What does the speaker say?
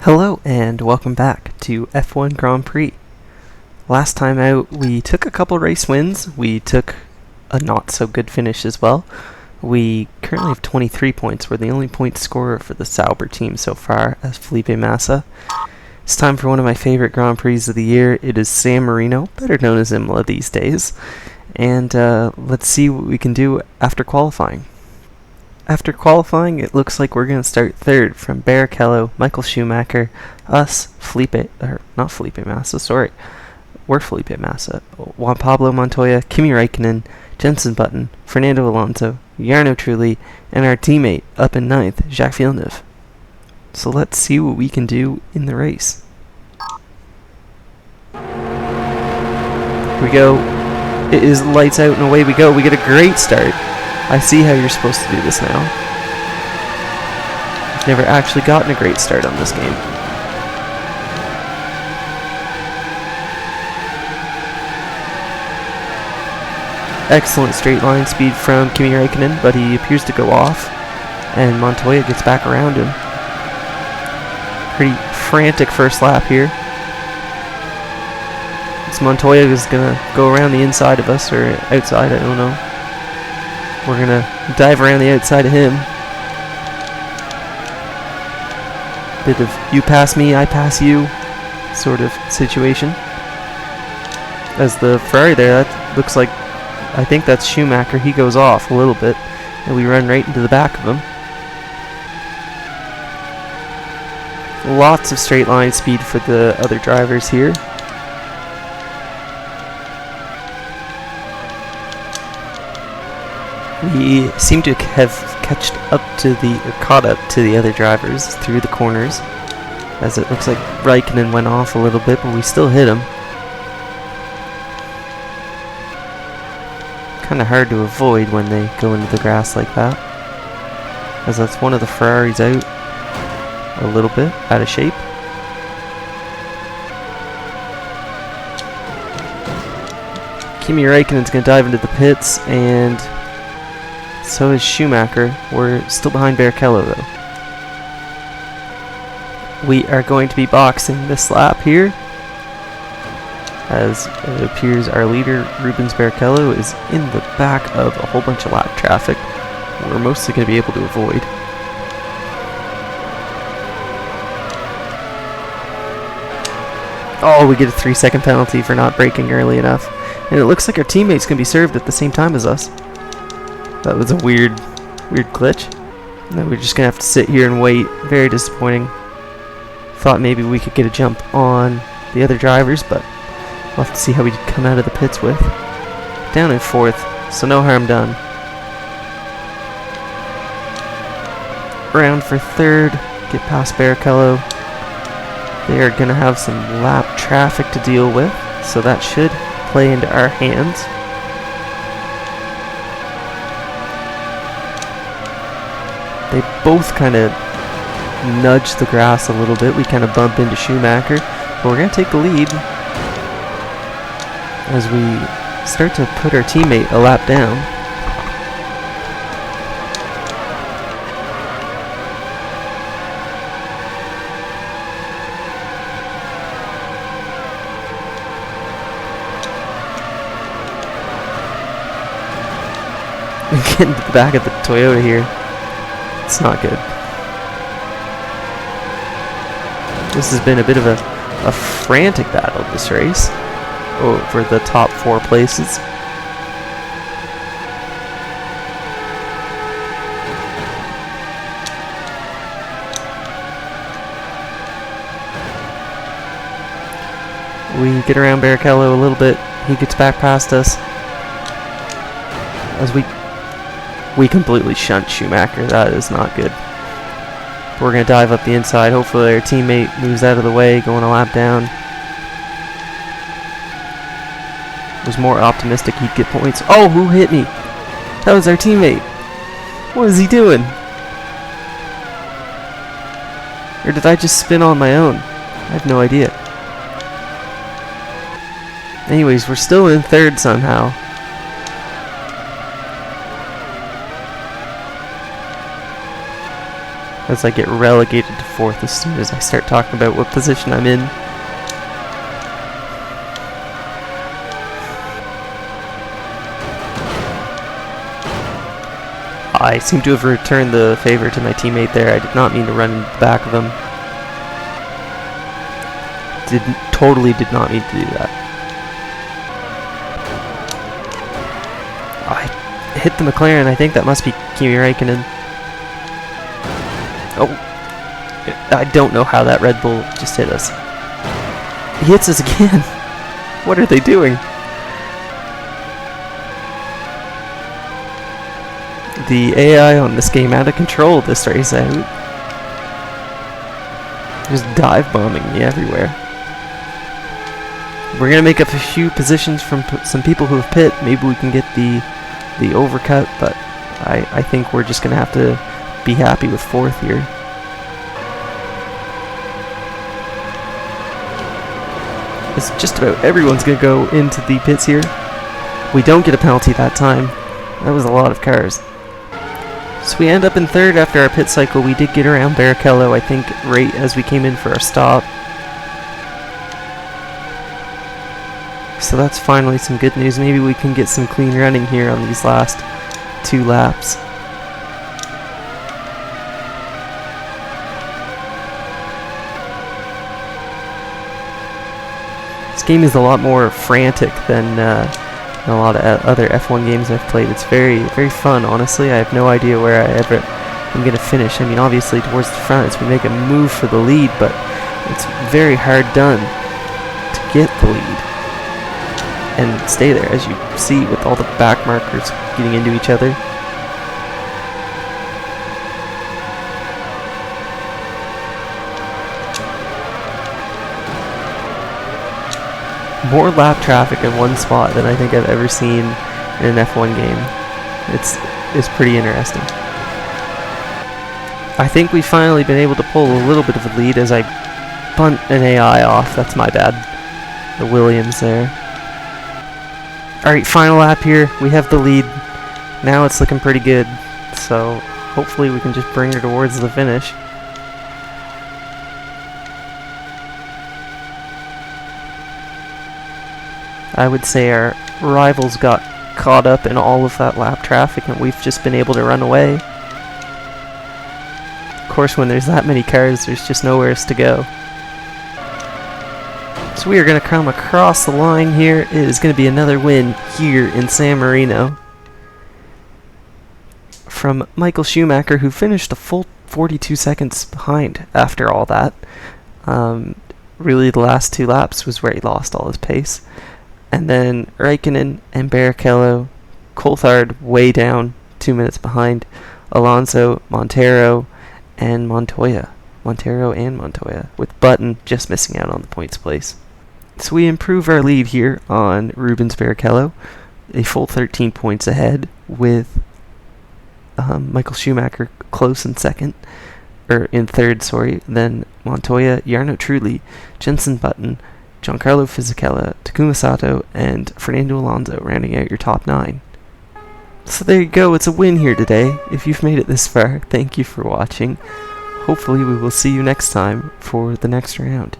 Hello and welcome back to F1 Grand Prix. Last time out we took a couple race wins, we took a not so good finish as well. We currently have 23 points, we're the only point scorer for the Sauber team so far as Felipe Massa. It's time for one of my favorite Grand Prix of the year. It is San Marino, better known as Imola these days. And let's see what we can do after qualifying. After qualifying, it looks like we're going to start third from Barrichello, Michael Schumacher, us, not Felipe Massa, sorry. We're Felipe Massa, Juan Pablo Montoya, Kimi Räikkönen, Jenson Button, Fernando Alonso, Jarno Trulli, and our teammate up in ninth, Jacques Villeneuve. So let's see what we can do in the race. Here we go. It is lights out and away we go. We get a great start. I see how you're supposed to do this now. I've never actually gotten a great start on this game. Excellent straight line speed from Kimi Räikkönen, but he appears to go off, and Montoya gets back around him. Pretty frantic first lap here. This Montoya is gonna go around the inside of us, or outside, I don't know. We're gonna dive around the outside of him. Bit of you pass me, I pass you sort of situation. As the Ferrari there, that looks like, I think that's Schumacher. He goes off a little bit, and we run right into the back of him. Lots of straight line speed for the other drivers here. We seem to have caught up to the other drivers through the corners, as it looks like Räikkönen went off a little bit, but we still hit him. Kind of hard to avoid when they go into the grass like that, as that's one of the Ferraris out a little bit, out of shape. Kimi Räikkönen's going to dive into the pits, and so is Schumacher. We're still behind Barrichello though. We are going to be boxing this lap here, as it appears our leader Rubens Barrichello is in the back of a whole bunch of lap traffic we're mostly going to be able to avoid. Oh, we get a 3-second penalty for not braking early enough, and it looks like our teammate's going to be served at the same time as us. That was a weird glitch. Now we're just gonna have to sit here and wait. Very disappointing. Thought maybe we could get a jump on the other drivers, but we'll have to see how we come out of the pits with. Down in fourth, so no harm done. Round for third, get past Barrichello. They are gonna have some lap traffic to deal with, so that should play into our hands. They both kind of nudge the grass a little bit. We kind of bump into Schumacher, but we're going to take the lead as we start to put our teammate a lap down. Get into the back of the Toyota here. It's not good. This has been a bit of a frantic battle this race over the top 4 places. We get around Barrichello a little bit. He gets back past us as we completely shunt Schumacher. That is not good. We're going to dive up the inside. Hopefully our teammate moves out of the way, going a lap down. Was more optimistic he'd get points. Oh, who hit me? That was our teammate. What is he doing? Or did I just spin on my own? I have no idea. Anyways, we're still in third somehow. because I get relegated to 4th as soon as I start talking about what position I'm in. I seem to have returned the favor to my teammate there. I did not mean to run into the back of him. Totally did not mean to do that. I hit the McLaren. I think that must be Kimi Räikkönen. Oh, I don't know how that Red Bull just hit us. He hits us again. What are they doing? The AI on this game out of control this race out. Just dive bombing me everywhere. We're gonna make up a few positions from some people who have pit. Maybe we can get the overcut, but I think we're just gonna have to be happy with 4th here. It's just about everyone's gonna go into the pits here. We don't get a penalty that time. That was a lot of cars. So we end up in 3rd after our pit cycle. We did get around Barrichello, I think, right as we came in for our stop. So that's finally some good news. Maybe we can get some clean running here on these last 2 laps. This game is a lot more frantic than a lot of other F1 games I've played. It's very, very fun, honestly. I have no idea where I ever am going to finish. I mean, obviously towards the front as we make a move for the lead, but it's very hard done to get the lead and stay there, as you see with all the back markers getting into each other. More lap traffic in one spot than I think I've ever seen in an F1 game. It's pretty interesting. I think we've finally been able to pull a little bit of a lead as I bunt an AI off. That's my bad. The Williams there. Alright, final lap here. We have the lead. Now it's looking pretty good. So hopefully we can just bring her towards the finish. I would say our rivals got caught up in all of that lap traffic and we've just been able to run away. Of course, when there's that many cars, there's just nowhere else to go. So we are going to come across the line here. It is going to be another win here in San Marino from Michael Schumacher, who finished a full 42 seconds behind after all that. Really, the last 2 laps was where he lost all his pace. And then Räikkönen and Barrichello, Coulthard way down, 2 minutes behind, Alonso, Montero, and Montoya. With Button just missing out on the points place. So we improve our lead here on Rubens Barrichello, a full 13 points ahead, with Michael Schumacher close in third, then Montoya, Jarno Trulli, Jenson Button, Giancarlo Fisichella, Takuma Sato, and Fernando Alonso rounding out your top 9. So there you go, it's a win here today. If you've made it this far, thank you for watching. Hopefully we will see you next time for the next round.